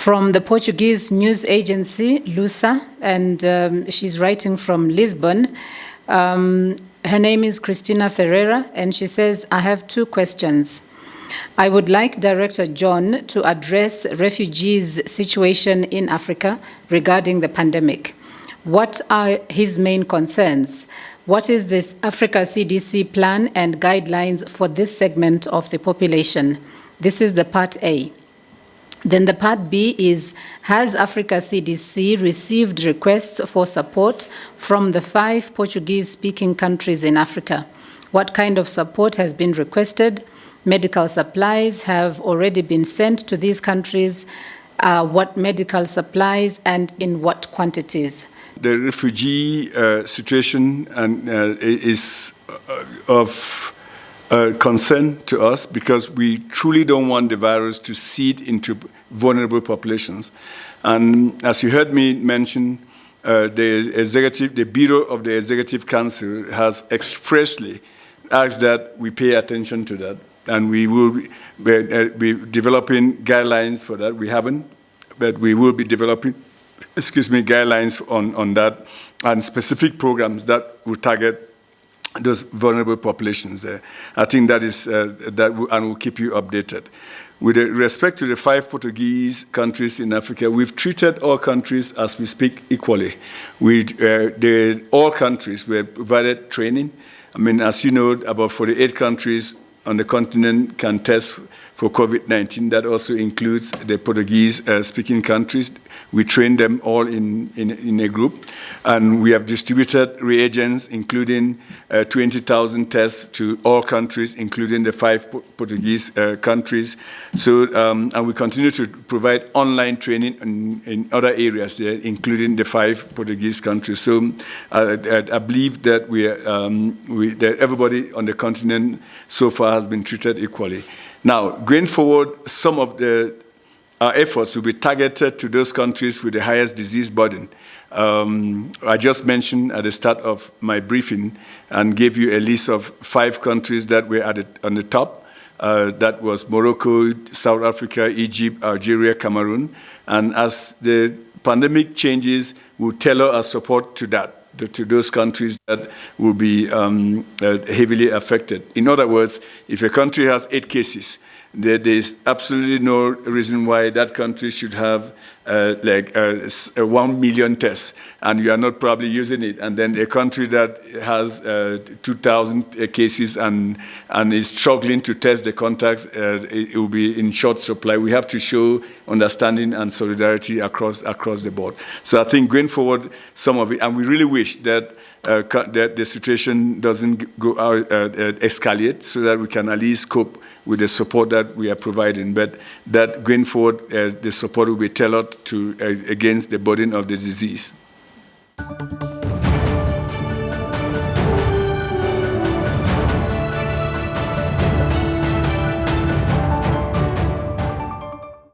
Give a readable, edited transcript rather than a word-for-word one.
from the Portuguese news agency, Lusa, and she's writing from Lisbon. Her name is Cristina Ferreira, and she says, I have two questions. I would like Director John to address refugees' situation in Africa regarding the pandemic. What are his main concerns? What is this Africa CDC plan and guidelines for this segment of the population? This is the part A. Then the part B is, has Africa CDC received requests for support from the 5 Portuguese-speaking countries in Africa? What kind of support has been requested? Medical supplies have already been sent to these countries. What medical supplies and in what quantities? The refugee situation is of concern to us because we truly don't want the virus to seed into vulnerable populations. And as you heard me mention, the Bureau of the Executive Council has expressly asked that we pay attention to that. And we will be developing guidelines for that. We haven't, but we will be developing, guidelines on that and specific programs that will target those vulnerable populations there. I think that is, and we'll keep you updated. With respect to the 5 Portuguese countries in Africa, we've treated all countries as we speak equally. All countries were provided training. I mean, as you know, about 48 countries on the continent can test for COVID-19. That also includes the Portuguese-speaking countries. We train them all in a group. And we have distributed reagents, including 20,000 tests to all countries, including the 5 Portuguese countries. So, and we continue to provide online training in other areas there, including the 5 Portuguese countries. So I believe that that everybody on the continent so far has been treated equally. Now, going forward, some of our efforts will be targeted to those countries with the highest disease burden. I just mentioned at the start of my briefing and gave you a list of 5 countries that were on the top. That was Morocco, South Africa, Egypt, Algeria, Cameroon. And as the pandemic changes, we'll tailor our support to that, to those countries that will be heavily affected. In other words, if a country has 8 cases, there is absolutely no reason why that country should have 1 million tests, and you are not probably using it. And then a country that has 2,000 cases and is struggling to test the contacts, it will be in short supply. We have to show understanding and solidarity across the board. So I think going forward, some of it, and we really wish that the situation doesn't go out, escalate, so that we can at least cope with the support that we are providing. But that going forward, the support will be tailored to against the burden of the disease.